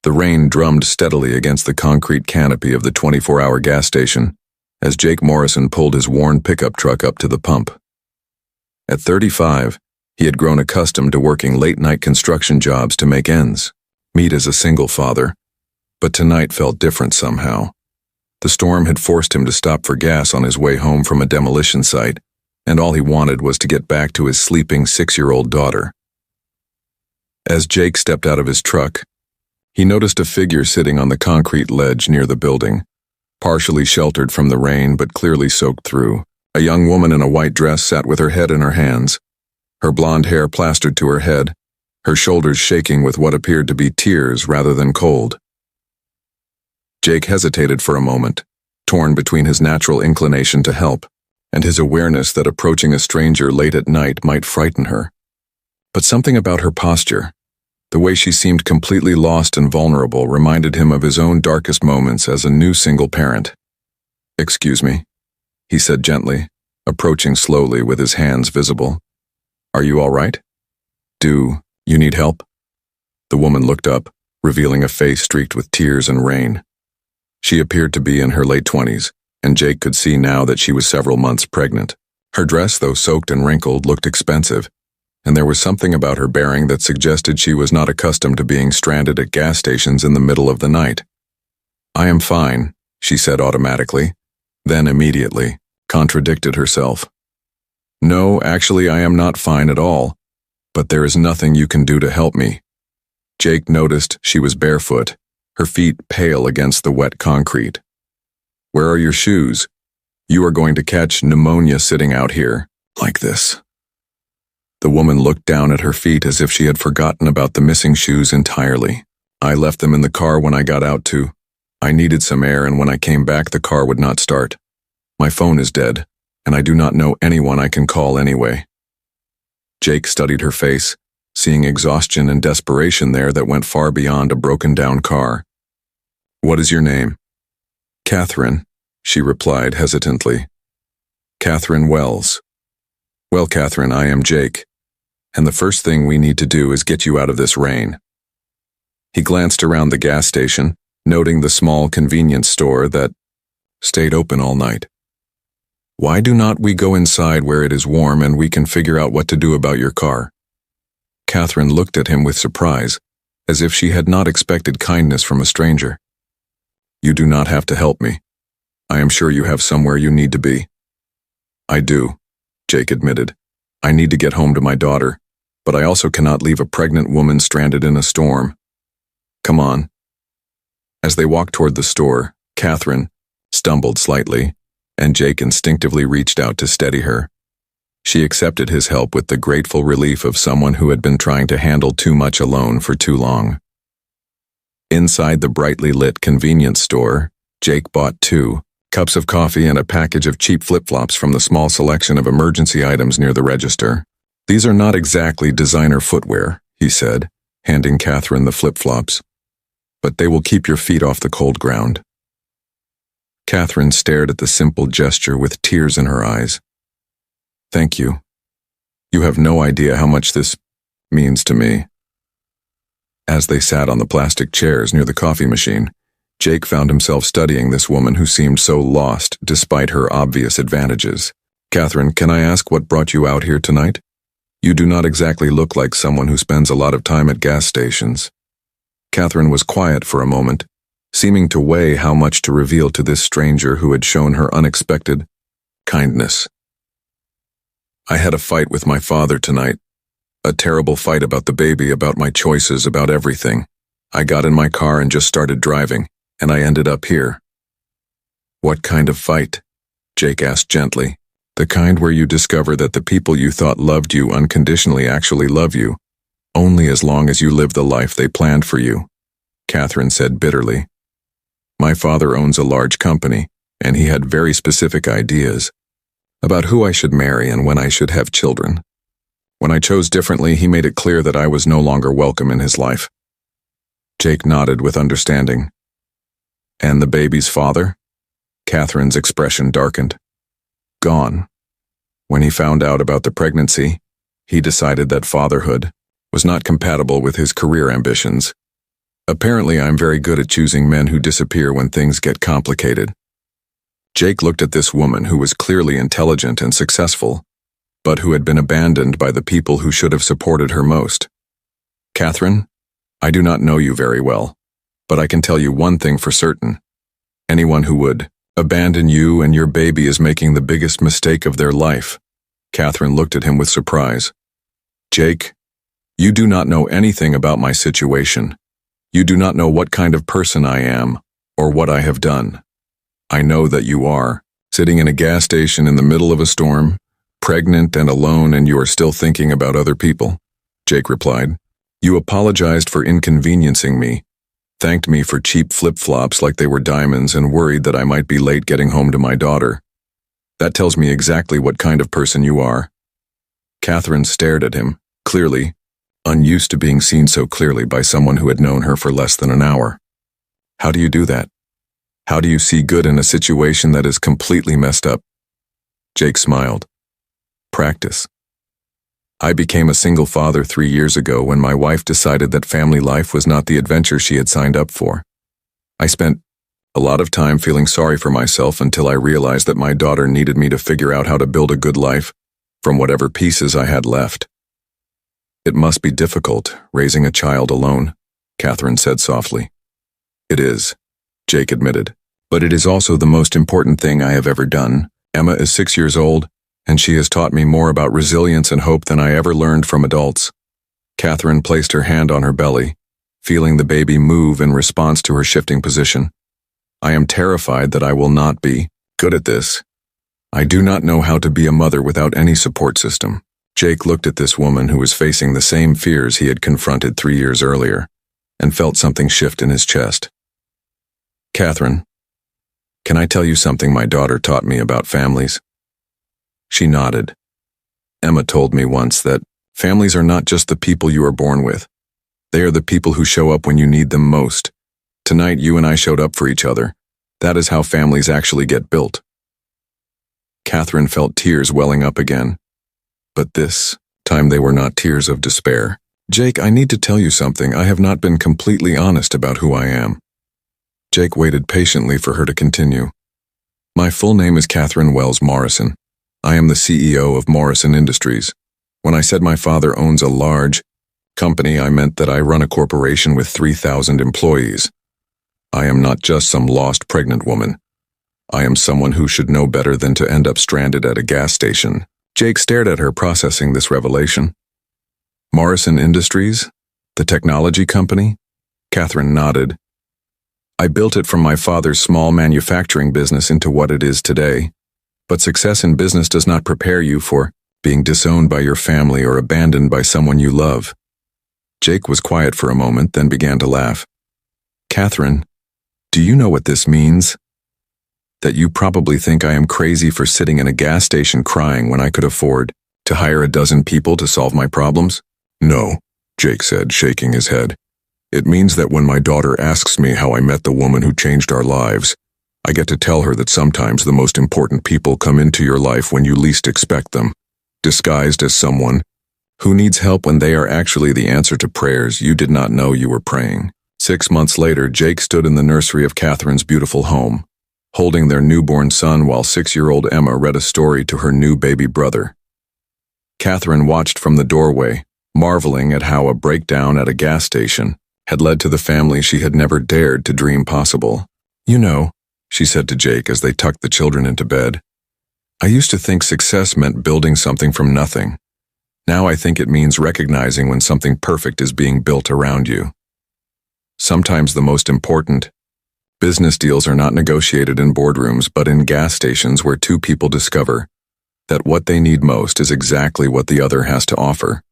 The rain drummed steadily against the concrete canopy of the 24-hour gas station as Jake Morrison pulled his worn pickup truck up to the pump. At 35, he had grown accustomed to working late-night construction jobs to make ends meet as a single father, but tonight felt different somehow. The storm had forced him to stop for gas on his way home from a demolition site, and all he wanted was to get back to his sleeping 6-year-old daughter. As Jake stepped out of his truck, he noticed a figure sitting on the concrete ledge near the building, partially sheltered from the rain but clearly soaked through. A young woman in a white dress sat with her head in her hands, her blonde hair plastered to her head, her shoulders shaking with what appeared to be tears rather than cold. Jake hesitated for a moment, torn between his natural inclination to help and his awareness that approaching a stranger late at night might frighten her. But something about her posture, the way she seemed completely lost and vulnerable, reminded him of his own darkest moments as a new single parent. "Excuse me," he said gently, approaching slowly with his hands visible. "Are you all right? Do you need help?" The woman looked up, revealing a face streaked with tears and rain. She appeared to be in her late 20s, and Jake could see now that she was several months pregnant. Her dress, though soaked and wrinkled, looked expensive, and there was something about her bearing that suggested she was not accustomed to being stranded at gas stations in the middle of the night. "I am fine," she said automatically, then immediately contradicted herself. "No, actually I am not fine at all, but there is nothing you can do to help me." Jake noticed she was barefoot, her feet pale against the wet concrete. "Where are your shoes? You are going to catch pneumonia sitting out here, like this." The woman looked down at her feet as if she had forgotten about the missing shoes entirely. "I left them in the car when I got out too. I needed some air, and when I came back the car would not start. My phone is dead, and I do not know anyone I can call anyway." Jake studied her face, seeing exhaustion and desperation there that went far beyond a broken-down car. "What is your name?" "Catherine," she replied hesitantly. "Catherine Wells." "Well, Catherine, I am Jake, and the first thing we need to do is get you out of this rain." He glanced around the gas station, noting the small convenience store that stayed open all night. "Why do not we go inside where it is warm and we can figure out what to do about your car?" Catherine looked at him with surprise, as if she had not expected kindness from a stranger. "You do not have to help me. I am sure you have somewhere you need to be." "I do," Jake admitted. "I need to get home to my daughter, but I also cannot leave a pregnant woman stranded in a storm. Come on." As they walked toward the store, Catherine stumbled slightly, and Jake instinctively reached out to steady her. She accepted his help with the grateful relief of someone who had been trying to handle too much alone for too long. Inside the brightly lit convenience store, Jake bought 2 cups of coffee and a package of cheap flip-flops from the small selection of emergency items near the register. "These are not exactly designer footwear," he said, handing Catherine the flip-flops, "but they will keep your feet off the cold ground." Catherine stared at the simple gesture with tears in her eyes. "Thank you. You have no idea how much this means to me." As they sat on the plastic chairs near the coffee machine, Jake found himself studying this woman who seemed so lost despite her obvious advantages. "Catherine, can I ask what brought you out here tonight? You do not exactly look like someone who spends a lot of time at gas stations." Catherine was quiet for a moment, seeming to weigh how much to reveal to this stranger who had shown her unexpected kindness. "I had a fight with my father tonight. A terrible fight about the baby, about my choices, about everything. I got in my car and just started driving, and I ended up here." "What kind of fight?" Jake asked gently. "The kind where you discover that the people you thought loved you unconditionally actually love you, only as long as you live the life they planned for you," Catherine said bitterly. "My father owns a large company, and he had very specific ideas about who I should marry and when I should have children. When I chose differently, he made it clear that I was no longer welcome in his life." Jake nodded with understanding. "And the baby's father?" Catherine's expression darkened. "Gone. When he found out about the pregnancy, he decided that fatherhood was not compatible with his career ambitions. Apparently, I'm very good at choosing men who disappear when things get complicated. Jake looked at this woman who was clearly intelligent and successful, but who had been abandoned by the people who should have supported her most. Catherine, I do not know you very well, but I can tell you one thing for certain. Anyone who would abandon you and your baby is making the biggest mistake of their life. Catherine looked at him with surprise. Jake, you do not know anything about my situation. You do not know what kind of person I am, or what I have done. I know that you are, sitting in a gas station in the middle of a storm, pregnant and alone, and you are still thinking about other people. Jake replied. You apologized for inconveniencing me, thanked me for cheap flip-flops like they were diamonds, and worried that I might be late getting home to my daughter. That tells me exactly what kind of person you are. Catherine stared at him, clearly, unused to being seen so clearly by someone who had known her for less than an hour. How do you do that? How do you see good in a situation that is completely messed up? Jake smiled. Practice. I became a single father 3 years ago when my wife decided that family life was not the adventure she had signed up for. I spent a lot of time feeling sorry for myself until I realized that my daughter needed me to figure out how to build a good life from whatever pieces I had left. It must be difficult, raising a child alone, Catherine said softly. It is, Jake admitted, but it is also the most important thing I have ever done. Emma is 6 years old, and she has taught me more about resilience and hope than I ever learned from adults. Catherine placed her hand on her belly, feeling the baby move in response to her shifting position. I am terrified that I will not be good at this. I do not know how to be a mother without any support system. Jake looked at this woman who was facing the same fears he had confronted 3 years earlier, and felt something shift in his chest. Catherine, can I tell you something my daughter taught me about families? She nodded. Emma told me once that families are not just the people you are born with. They are the people who show up when you need them most. Tonight you and I showed up for each other. That is how families actually get built. Catherine felt tears welling up again. But this time they were not tears of despair. Jake, I need to tell you something. I have not been completely honest about who I am. Jake waited patiently for her to continue. My full name is Catherine Wells Morrison. I am the CEO of Morrison Industries. When I said my father owns a large company, I meant that I run a corporation with 3,000 employees. I am not just some lost pregnant woman. I am someone who should know better than to end up stranded at a gas station. Jake stared at her, processing this revelation. Morrison Industries? The technology company? Catherine nodded. I built it from my father's small manufacturing business into what it is today. But success in business does not prepare you for being disowned by your family or abandoned by someone you love. Jake was quiet for a moment, then began to laugh. Catherine, do you know what this means? That you probably think I am crazy for sitting in a gas station crying when I could afford to hire a dozen people to solve my problems? No, Jake said, shaking his head. It means that when my daughter asks me how I met the woman who changed our lives, I get to tell her that sometimes the most important people come into your life when you least expect them, disguised as someone who needs help when they are actually the answer to prayers you did not know you were praying. 6 months later, Jake stood in the nursery of Catherine's beautiful home, holding their newborn son while 6-year-old Emma read a story to her new baby brother. Catherine watched from the doorway, marveling at how a breakdown at a gas station had led to the family she had never dared to dream possible. You know, she said to Jake as they tucked the children into bed, I used to think success meant building something from nothing. Now I think it means recognizing when something perfect is being built around you. Sometimes the most important business deals are not negotiated in boardrooms, but in gas stations where two people discover that what they need most is exactly what the other has to offer.